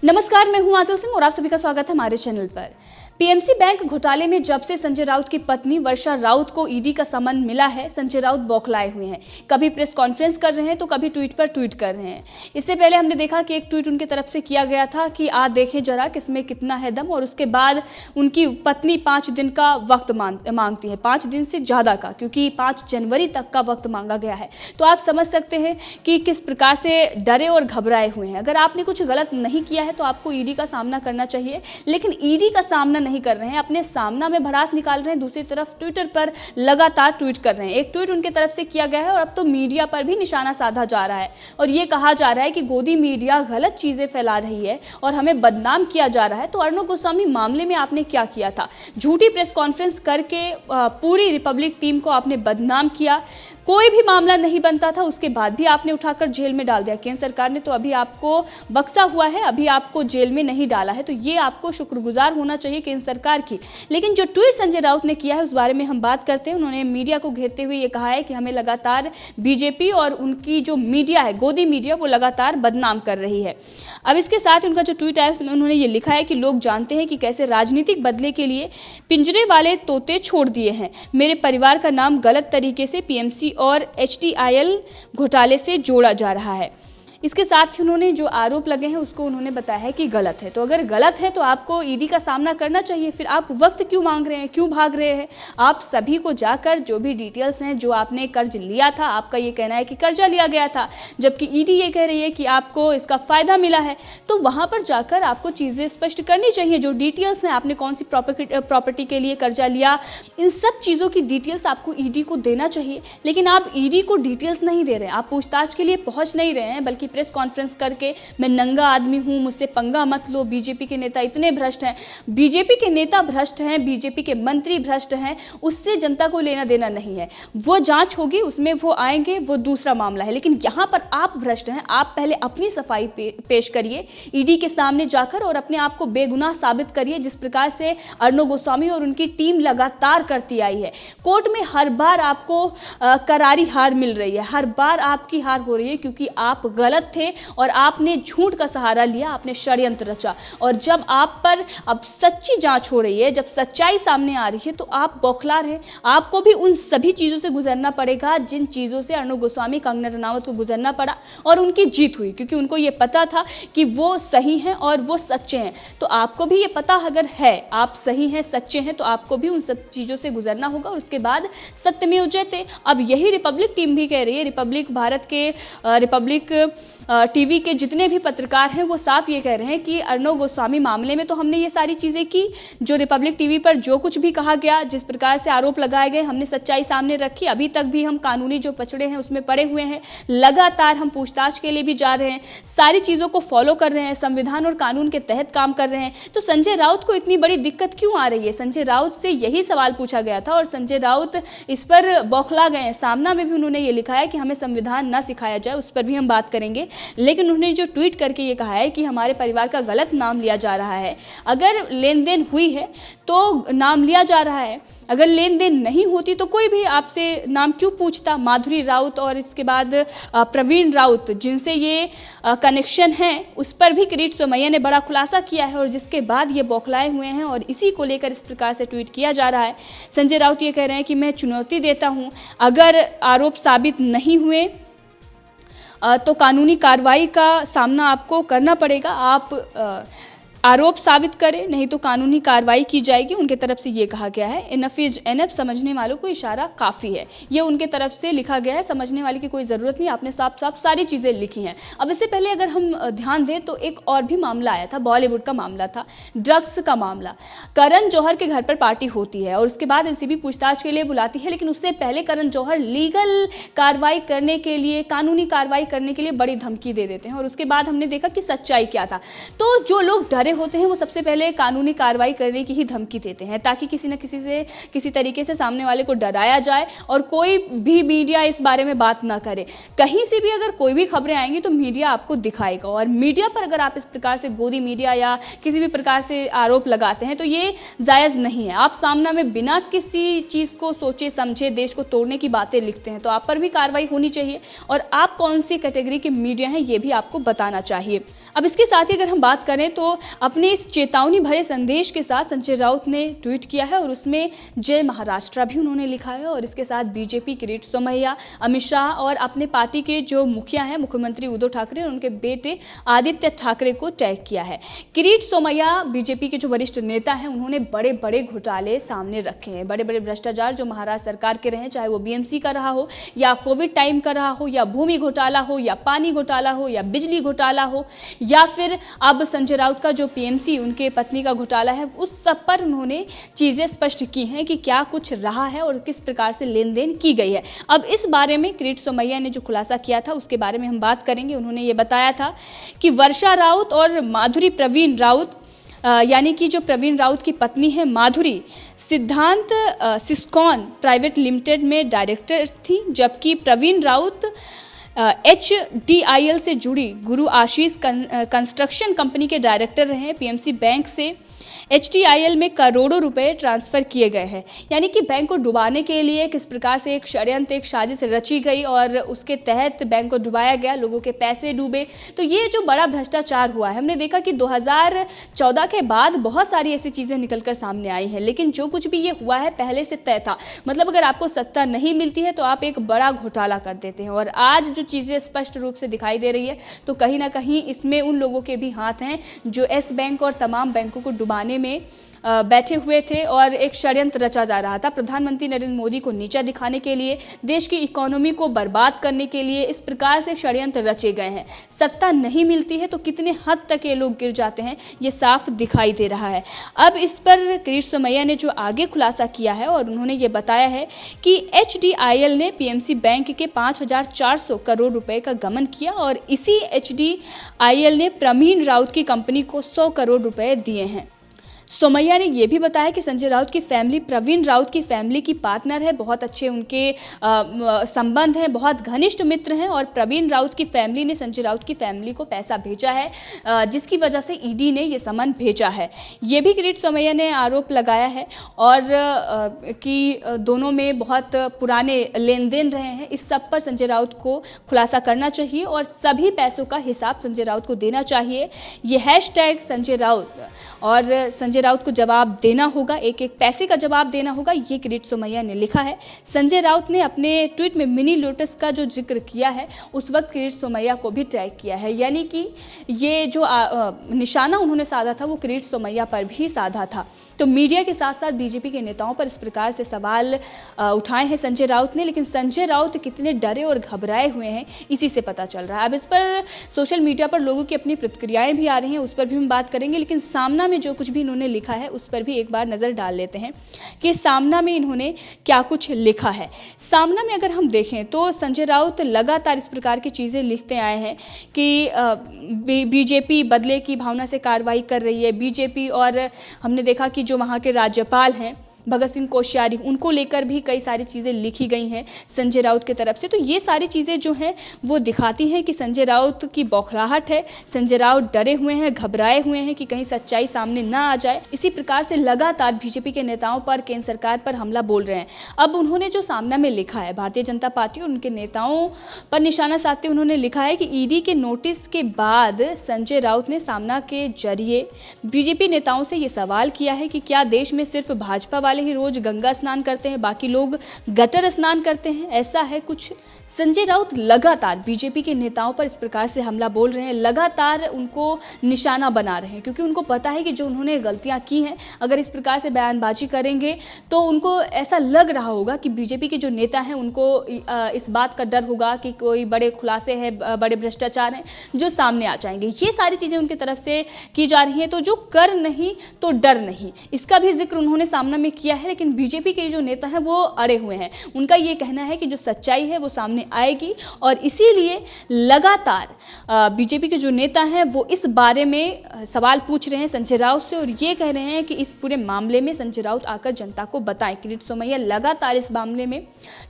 नमस्कार, मैं हूं आंचल सिंह और आप सभी का स्वागत है हमारे चैनल पर। पीएमसी बैंक घोटाले में जब से संजय राउत की पत्नी वर्षा राउत को ईडी का समन मिला है, संजय राउत बौखलाए हुए हैं। कभी प्रेस कॉन्फ्रेंस कर रहे हैं तो कभी ट्वीट पर ट्वीट कर रहे हैं। इससे पहले हमने देखा कि एक ट्वीट उनकी तरफ से किया गया था कि आ देखें जरा किसमें कितना है दम, और उसके बाद उनकी पत्नी 5 दिन का वक्त मांगती है, 5 दिन से ज़्यादा का, क्योंकि 5 जनवरी तक का वक्त मांगा गया है। तो आप समझ सकते हैं कि किस प्रकार से डरे और घबराए हुए हैं। अगर आपने कुछ गलत नहीं किया है तो आपको ईडी का सामना करना चाहिए, लेकिन ईडी का सामना नहीं कर रहे हैं, अपने सामना में भड़ास निकाल रहे हैं। दूसरी तरफ ट्विटर पर लगातार ट्वीट कर रहे हैं। एक ट्वीट उनके तरफ से किया गया है और अब तो मीडिया पर भी निशाना साधा जा रहा है और ये कहा जा रहा है कि गोदी मीडिया गलत चीजें फैला रही है और हमें बदनाम किया जा रहा है। तो अर्णव गोस्वामी मामले में आपने क्या किया था? झूठी प्रेस कॉन्फ्रेंस करके पूरी रिपब्लिक टीम को आपने बदनाम किया। कोई भी मामला नहीं बनता था, उसके बाद भी आपने उठाकर जेल में डाल दिया। केंद्र सरकार ने तो अभी आपको बख्शा हुआ है, अभी आपको जेल में नहीं डाला है, तो ये आपको शुक्रगुजार होना चाहिए केंद्र सरकार की। लेकिन जो ट्वीट संजय राउत ने किया है उस बारे में हम बात करते हैं। उन्होंने मीडिया को घेरते हुए ये कहा है कि हमें लगातार बीजेपी और उनकी जो मीडिया है, गोदी मीडिया, वो लगातार बदनाम कर रही है। अब इसके साथ उनका जो ट्वीट है उसमें उन्होंने ये लिखा है कि लोग जानते हैं कि कैसे राजनीतिक बदले के लिए पिंजरे वाले तोते छोड़ दिए हैं। मेरे परिवार का नाम गलत तरीके से पीएमसी और एचटीआईएल घोटाले से जोड़ा जा रहा है। इसके साथ ही उन्होंने जो आरोप लगे हैं उसको उन्होंने बताया है कि गलत है। तो अगर गलत है तो आपको ईडी का सामना करना चाहिए। फिर आप वक्त क्यों मांग रहे हैं, क्यों भाग रहे हैं? आप सभी को जाकर जो भी डिटेल्स हैं, जो आपने कर्ज लिया था, आपका ये कहना है कि कर्जा लिया गया था, जबकि ईडी ये कह रही है कि आपको इसका फायदा मिला है, तो वहाँ पर जाकर आपको चीज़ें स्पष्ट करनी चाहिए। जो डिटेल्स हैं, आपने कौन सी प्रॉपर्टी के लिए कर्जा लिया, इन सब चीज़ों की डिटेल्स आपको ईडी को देना चाहिए। लेकिन आप ईडी को डिटेल्स नहीं दे रहे हैं, आप पूछताछ के लिए पहुँच नहीं रहे हैं, बल्कि प्रेस कॉन्फ्रेंस करके मैं नंगा आदमी हूं, मुझसे पंगा मत लो, बीजेपी के नेता इतने भ्रष्ट हैं, बीजेपी के नेता भ्रष्ट हैं, बीजेपी के मंत्री भ्रष्ट हैं, उससे जनता को लेना देना नहीं है। वो जांच होगी, उसमें वो आएंगे, वो दूसरा मामला है। लेकिन यहां पर आप भ्रष्ट हैं। आप पहले अपनी सफाई पेश करिए ईडी के सामने जाकर और अपने आप को बेगुनाह साबित करिए, जिस प्रकार से अर्णव गोस्वामी और उनकी टीम लगातार करती आई है। कोर्ट में हर बार आपको करारी हार मिल रही है, हर बार आपकी हार हो रही है, क्योंकि आप गलत थे और आपने झूठ का सहारा लिया, आपने षड्यंत्र रचा। और जब आप पर अब सच्ची जांच हो रही है, जब सच्चाई सामने आ रही है, तो आप बौखला रहे। आपको भी उन सभी चीज़ों से गुजरना पड़ेगा जिन चीज़ों से अर्णव गोस्वामी, कंगना रनावत को गुजरना पड़ा, और उनकी जीत हुई, क्योंकि उनको ये पता था कि वो सही हैं और वो सच्चे हैं। तो आपको भी ये पता अगर है, आप सही हैं, सच्चे हैं, तो आपको भी उन सब चीज़ों से गुजरना होगा और उसके बाद सत्यमेव जयते। अब यही रिपब्लिक टीम भी कह रही है, रिपब्लिक भारत के रिपब्लिक टीवी के जितने भी पत्रकार हैं वो साफ ये कह रहे हैं कि अर्णव गोस्वामी मामले में तो हमने ये सारी चीज़ें की, जो रिपब्लिक टीवी पर जो कुछ भी कहा गया, जिस प्रकार से आरोप लगाए गए, हमने सच्चाई सामने रखी। अभी तक भी हम कानूनी जो पचड़े हैं उसमें पड़े हुए हैं, लगातार हम पूछताछ के लिए भी जा रहे हैं, सारी चीज़ों को फॉलो कर रहे हैं, संविधान और कानून के तहत काम कर रहे हैं। तो संजय राउत को इतनी बड़ी दिक्कत क्यों आ रही है? संजय राउत से यही सवाल पूछा गया था और संजय राउत इस पर बौखला गए हैं। सामना में भी उन्होंने ये लिखा है कि हमें संविधान ना सिखाया जाए, उस पर भी हम बात करेंगे। लेकिन उन्होंने जो ट्वीट करके ये कहा है कि हमारे परिवार का गलत नाम लिया जा रहा है। अगर लेन देन हुई है तो नाम लिया जा रहा है, अगर लेन देन नहीं होती तो कोई भी आपसे नाम क्यों पूछता? माधुरी राउत और इसके बाद प्रवीण राउत, जिनसे ये कनेक्शन है, उस पर भी किरीट सोमैया ने बड़ा खुलासा किया है और जिसके बाद ये बौखलाए हुए हैं और इसी को लेकर इस प्रकार से ट्वीट किया जा रहा है। संजय राउत ये कह रहे हैं कि मैं चुनौती देता हूँ, अगर आरोप साबित नहीं हुए तो कानूनी कार्रवाई का सामना आपको करना पड़ेगा। आप आरोप साबित करें, नहीं तो कानूनी कार्रवाई की जाएगी। उनके तरफ से ये कहा गया है। इनफ इज एनफ, समझने वालों को इशारा काफ़ी है, ये उनके तरफ से लिखा गया है। समझने वाले की कोई ज़रूरत नहीं, आपने साफ साफ सारी चीज़ें लिखी हैं। अब इससे पहले अगर हम ध्यान दें तो एक और भी मामला आया था, बॉलीवुड का मामला था, ड्रग्स का मामला। करण जौहर के घर पर पार्टी होती है और उसके बाद एसीबी पूछताछ के लिए बुलाती है, लेकिन उससे पहले करण जौहर लीगल कार्रवाई करने के लिए, कानूनी कार्रवाई करने के लिए बड़ी धमकी दे देते हैं और उसके बाद हमने देखा कि सच्चाई क्या था। तो जो लोग डरे होते हैं वो सबसे पहले कानूनी कार्रवाई करने की ही धमकी देते हैं, ताकि किसी न किसी से किसी तरीके से सामने वाले को डराया जाए और कोई भी मीडिया इस बारे में बात ना करे। कहीं से भी अगर कोई भी खबरें आएंगी तो मीडिया आपको दिखाएगा, और मीडिया पर अगर आप इस प्रकार से गोदी मीडिया या किसी भी प्रकार से आरोप लगाते हैं तो ये जायज़ नहीं है। आप सामना में बिना किसी चीज़ को सोचे समझे देश को तोड़ने की बातें लिखते हैं तो आप पर भी कार्रवाई होनी चाहिए, और आप कौन सी कैटेगरी के मीडिया हैं ये भी आपको बताना चाहिए। अब इसके साथ ही अगर हम बात करें तो अपने इस चेतावनी भरे संदेश के साथ संजय राउत ने ट्वीट किया है और उसमें जय महाराष्ट्र भी उन्होंने लिखा है, और इसके साथ बीजेपी किरीट सोमैया, अमित शाह और अपने पार्टी के जो मुखिया हैं मुख्यमंत्री उद्धव ठाकरे और उनके बेटे आदित्य ठाकरे को टैग किया है। किरीट सोमैया बीजेपी के जो वरिष्ठ नेता हैं उन्होंने बड़े बड़े घोटाले सामने रखे हैं, बड़े बड़े भ्रष्टाचार जो महाराष्ट्र सरकार के रहे, चाहे वो बीएमसी का रहा हो या कोविड टाइम का रहा हो या भूमि घोटाला हो या पानी घोटाला हो या बिजली घोटाला हो या फिर अब संजय राउत का जो पीएमसी उनके पत्नी का घोटाला है, उस सब पर उन्होंने चीज़ें स्पष्ट की हैं कि क्या कुछ रहा है और किस प्रकार से लेन देन की गई है। अब इस बारे में किरीट सोमैया ने जो खुलासा किया था उसके बारे में हम बात करेंगे। उन्होंने ये बताया था कि वर्षा राउत और माधुरी प्रवीण राउत यानी कि जो प्रवीण राउत की पत्नी है माधुरी, सिद्धांत सिस्कॉन प्राइवेट लिमिटेड में डायरेक्टर थी, जबकि प्रवीण राउत HDIL से जुड़ी गुरु आशीष कंस्ट्रक्शन कंपनी के डायरेक्टर रहे। पीएमसी बैंक से HDIL में करोड़ों रुपए ट्रांसफ़र किए गए हैं। यानी कि बैंक को डुबाने के लिए किस प्रकार से एक षड्यंत्र, एक साजिश रची गई और उसके तहत बैंक को डुबाया गया, लोगों के पैसे डूबे। तो ये जो बड़ा भ्रष्टाचार हुआ है, हमने देखा कि 2014 के बाद बहुत सारी ऐसी चीज़ें निकलकर सामने आई हैं, लेकिन जो कुछ भी ये हुआ है पहले से तय था। मतलब अगर आपको सत्ता नहीं मिलती है तो आप एक बड़ा घोटाला कर देते हैं, और आज जो चीज़ें स्पष्ट रूप से दिखाई दे रही है तो कहीं ना कहीं इसमें उन लोगों के भी हाथ हैं जो येस बैंक और तमाम बैंकों को डुबाने में बैठे हुए थे और एक षड्यंत्र रचा जा रहा था। प्रधानमंत्री नरेंद्र मोदी को नीचा दिखाने के लिए, देश की इकोनॉमी को बर्बाद करने के लिए इस प्रकार से षड्यंत्र रचे गए हैं। सत्ता नहीं मिलती है तो कितने हद तक ये लोग गिर जाते हैं ये साफ दिखाई दे रहा है। अब इस पर किरीट सोमैया ने जो आगे खुलासा किया है और उन्होंने ये बताया है कि HDIL ने पीएमसी बैंक के 5,400 करोड़ रुपए का गबन किया और इसी HDIL ने प्रवीण राउत की कंपनी को 100 करोड़ रुपए दिए हैं। सोमैया ने यह भी बताया कि संजय राउत की फैमिली प्रवीण राउत की फैमिली की पार्टनर है, बहुत अच्छे उनके संबंध हैं, बहुत घनिष्ठ मित्र हैं, और प्रवीण राउत की फैमिली ने संजय राउत की फैमिली को पैसा भेजा है, जिसकी वजह से ईडी ने ये समन भेजा है। ये भी किरीट सोमैया ने आरोप लगाया है और कि दोनों में बहुत पुराने लेन देन रहे हैं। इस सब पर संजय राउत को खुलासा करना चाहिए और सभी पैसों का हिसाब संजय राउत को देना चाहिए। ये हैशटैग संजय राउत और संजय राउत को जवाब देना होगा, एक एक पैसे का जवाब देना होगा, ये किरीट सोमैया ने लिखा है। संजय राउत ने अपने ट्वीट में मिनी लोटस का जो जिक्र किया है उस वक्त किरीट सोमैया को भी टैग किया है, यानी कि ये जो निशाना उन्होंने साधा था वो किरीट सोमैया पर भी साधा था। तो मीडिया के साथ साथ बीजेपी के नेताओं पर इस प्रकार से सवाल उठाए हैं संजय राउत ने, लेकिन संजय राउत कितने डरे और घबराए हुए हैं इसी से पता चल रहा है। अब इस पर सोशल मीडिया पर लोगों की अपनी प्रतिक्रियाएं भी आ रही हैं, उस पर भी हम बात करेंगे, लेकिन सामना में जो कुछ भी इन्होंने लिखा है उस पर भी एक बार नज़र डाल लेते हैं कि सामना में इन्होंने क्या कुछ लिखा है। सामना में अगर हम देखें तो संजय राउत लगातार इस प्रकार की चीज़ें लिखते आए हैं कि बीजेपी बदले की भावना से कार्रवाई कर रही है, बीजेपी, और हमने देखा कि जो वहाँ के राज्यपाल हैं भगत सिंह कोश्यारी, उनको लेकर भी कई सारी चीज़ें लिखी गई हैं संजय राउत की तरफ से। तो ये सारी चीज़ें जो हैं वो दिखाती हैं कि संजय राउत की बौखलाहट है, संजय राउत डरे हुए हैं, घबराए हुए हैं कि कहीं सच्चाई सामने ना आ जाए। इसी प्रकार से लगातार बीजेपी के नेताओं पर, केंद्र सरकार पर हमला बोल रहे हैं। अब उन्होंने जो सामना में लिखा है, भारतीय जनता पार्टी और उनके नेताओं पर निशाना साधते उन्होंने लिखा है कि ईडी के नोटिस के बाद संजय राउत ने सामना के जरिए बीजेपी नेताओं से ये सवाल किया है कि क्या देश में सिर्फ भाजपा वाले ही रोज गंगा स्नान करते हैं, बाकी लोग गटर स्नान करते हैं? ऐसा है कुछ। संजय राउत लगातार बीजेपी के नेताओं पर इस प्रकार से हमला बोल रहे हैं, लगातार उनको निशाना बना रहे हैं, क्योंकि उनको पता है कि जो उन्होंने गलतियां की हैं, अगर इस प्रकार से बयानबाजी करेंगे तो उनको ऐसा लग रहा होगा कि बीजेपी के जो नेता हैं उनको इस बात का डर होगा कि कोई बड़े खुलासे हैं, बड़े भ्रष्टाचार हैं जो सामने आ जाएंगे। ये सारी चीज़ें उनकी तरफ से की जा रही हैं। तो जो कर नहीं तो डर नहीं, इसका भी जिक्र उन्होंने सामना में किया किया है, लेकिन बीजेपी के जो नेता हैं वो अड़े हुए हैं। उनका ये कहना है कि जो सच्चाई है वो सामने आएगी और इसीलिए लगातार बीजेपी के जो नेता हैं वो इस बारे में सवाल पूछ रहे हैं संजय राउत से और ये कह रहे हैं कि इस पूरे मामले में संजय राउत आकर जनता को बताएं। किरीट सोमैया लगातार इस मामले में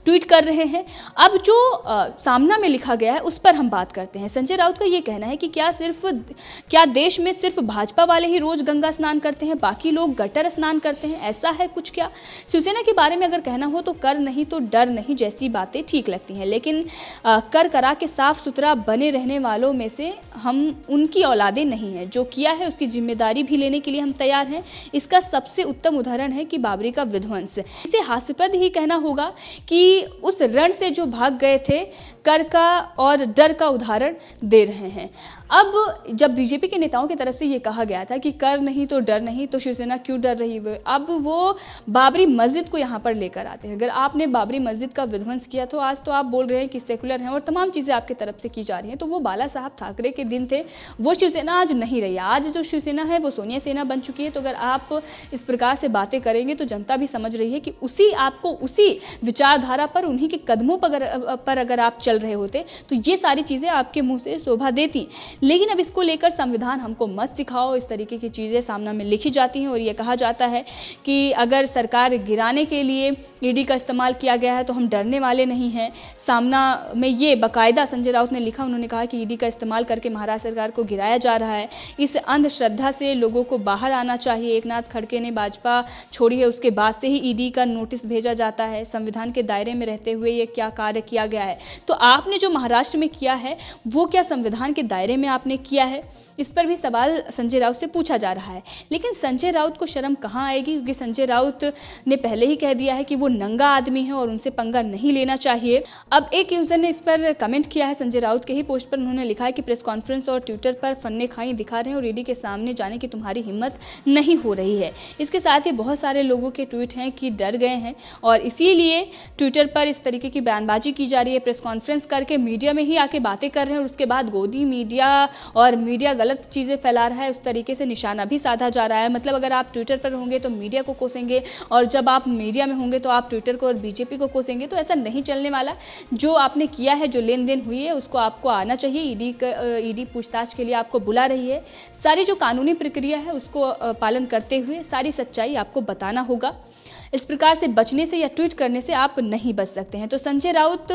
ट्वीट कर रहे हैं। अब जो सामना में लिखा गया है उस पर हम बात करते हैं। संजय राउत का ये कहना है कि क्या देश में सिर्फ भाजपा वाले ही रोज गंगा स्नान करते हैं, बाकी लोग गटर स्नान करते हैं, ऐसा है कुछ क्या? शिवसेना के बारे में अगर कहना हो तो कर नहीं तो डर नहीं जैसी बातें ठीक लगती हैं, लेकिन कर करा के साफ सुथरा बने रहने वालों में से हम उनकी औलादे नहीं हैं। जो किया है उसकी जिम्मेदारी भी लेने के लिए हम तैयार हैं। इसका सबसे उत्तम उदाहरण है कि बाबरी का विध्वंस। इसे हास्यास्पद ही कहना होगा कि उस रण से जो भाग गए थे, कर का और डर का उदाहरण दे रहे हैं। अब जब बीजेपी के नेताओं की तरफ से ये कहा गया था कि कर नहीं तो डर नहीं, तो शिवसेना क्यों डर रही है? अब वो बाबरी मस्जिद को यहाँ पर लेकर आते हैं। अगर आपने बाबरी मस्जिद का विध्वंस किया तो आज तो आप बोल रहे हैं कि सेकुलर हैं और तमाम चीज़ें आपकी तरफ से की जा रही हैं। तो वो बाला साहब ठाकरे के दिन थे, वो शिवसेना आज नहीं रही। आज जो शिवसेना है वो सोनिया सेना बन चुकी है। तो अगर आप इस प्रकार से बातें करेंगे तो जनता भी समझ रही है कि उसी विचारधारा पर, उन्हीं के कदमों पर अगर आप चल रहे होते तो ये सारी चीज़ें आपके मुँह से शोभा देती। लेकिन अब इसको लेकर संविधान हमको मत सिखाओ, इस तरीके की चीज़ें सामने में लिखी जाती हैं और ये कहा जाता है कि अगर सरकार गिराने के लिए ईडी का इस्तेमाल किया गया है तो हम डरने वाले नहीं हैं। सामना में ये बाकायदा संजय राउत ने लिखा, उन्होंने कहा कि ईडी का इस्तेमाल करके महाराष्ट्र सरकार को गिराया जा रहा है। इस अंधश्रद्धा से लोगों को बाहर आना चाहिए। एकनाथ खड़गे ने भाजपा छोड़ी है, उसके बाद से ही ईडी का नोटिस भेजा जाता है। संविधान के दायरे में रहते हुए ये क्या कार्य किया गया है? तो आपने जो महाराष्ट्र में किया है वो क्या संविधान के दायरे में आपने किया है? इस पर भी सवाल संजय राउत से पूछा जा रहा है। लेकिन संजय राउत को शर्म कहाँ आएगी, क्योंकि संजय राउत ने पहले ही कह दिया है कि वो नंगा आदमी है और उनसे पंगा नहीं लेना चाहिए। अब एक यूजर ने इस पर कमेंट किया है संजय राउत के ही पोस्ट पर। उन्होंने लिखा है कि प्रेस कॉन्फ्रेंस और ट्विटर पर फन्ने खाई दिखा रहे हैं और ईडी के सामने जाने की तुम्हारी हिम्मत नहीं हो रही है। इसके साथ ही बहुत सारे लोगों के ट्वीट हैं कि डर गए हैं और इसीलिए ट्विटर पर इस तरीके की बयानबाजी की जा रही है। प्रेस कॉन्फ्रेंस करके मीडिया में ही आके बातें कर रहे हैं और उसके बाद गोदी मीडिया और मीडिया गलत चीज़ें फैला रहा है, उस तरीके से निशाना भी साधा जा रहा है। मतलब अगर आप ट्विटर पर होंगे तो मीडिया को कोसेंगे और जब आप मीडिया में होंगे तो आप ट्विटर को और बीजेपी को कोसेंगे, तो ऐसा नहीं चलने वाला। जो आपने किया है, जो लेन देन हुई है, उसको आपको आना चाहिए। ईडी पूछताछ के लिए आपको बुला रही है। सारी जो कानूनी प्रक्रिया है उसको पालन करते हुए सारी सच्चाई आपको बताना होगा। इस प्रकार से बचने से या ट्वीट करने से आप नहीं बच सकते हैं। तो संजय राउत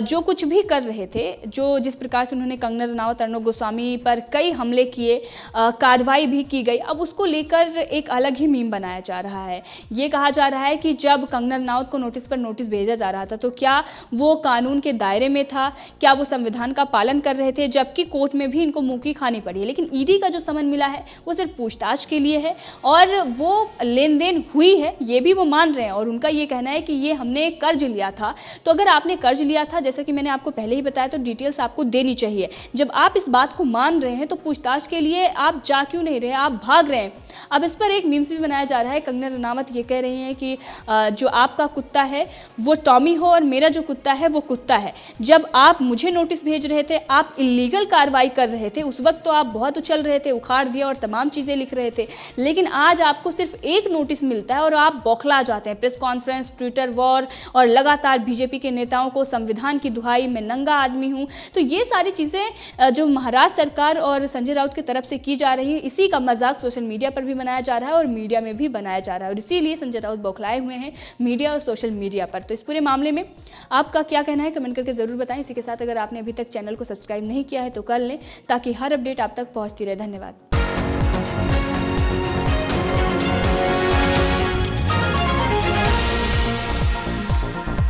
जो कुछ भी कर रहे थे, जिस प्रकार से उन्होंने कंगना रनावत, अर्णब गोस्वामी पर कई हमले किए, कार्रवाई भी की गई, अब उसको लेकर एक अलग ही मीम बनाया जा रहा है। ये कहा जा रहा है कि जब कंगना रनावत को नोटिस पर नोटिस भेजा जा रहा था तो क्या वो कानून के दायरे में था, क्या वो संविधान का पालन कर रहे थे, जबकि कोर्ट में भी इनको मुँह की खानी पड़ी है। लेकिन ईडी का जो समन मिला है वो सिर्फ पूछताछ के लिए है और वो लेन देन हुई है ये भी वो मान रहे हैं। और उनका ये कहना है कि ये हमने कर्ज लिया था। तो अगर आपने कर्ज लिया था, जैसा कि मैंने आपको पहले ही बताया, तो डिटेल्स आपको देनी चाहिए। जब आप इस बात को मान रहे हैं तो पूछताछ के लिए आप जा क्यों नहीं रहे, आप भाग रहे हैं। अब इस पर एक मीम्स भी बनाया जा रहा है। कंगना रनावत ये कह रही हैं कि जो आपका कुत्ता है वो टॉमी हो और मेरा जो कुत्ता है वो कुत्ता है। जब आप मुझे नोटिस भेज रहे थे, आप इलीगल कार्रवाई कर रहे थे, उस वक्त तो आप बहुत उछल रहे थे, उखाड़ दिया और तमाम चीज़ें लिख रहे थे। लेकिन आज आपको सिर्फ एक नोटिस मिलता है और आप बौखला जाते हैं। प्रेस कॉन्फ्रेंस, ट्विटर वॉर और लगातार बीजेपी के नेताओं को संविधान की दुहाई, मैं नंगा आदमी हूं। तो ये सारी चीज़ें जो महाराष्ट्र सरकार और संजय राउत की तरफ से की जा रही है, इसी का मजाक सोशल मीडिया पर भी बनाया जा रहा है और मीडिया में भी बनाया जा रहा है और इसीलिए संजय राउत बौखलाए हुए हैं मीडिया और सोशल मीडिया पर। तो इस पूरे मामले में आपका क्या कहना है, कमेंट करके जरूर बताएं। इसी के साथ अगर आपने अभी तक चैनल को सब्सक्राइब नहीं किया है तो कर लें, ताकि हर अपडेट आप तक पहुंचती रहे। धन्यवाद।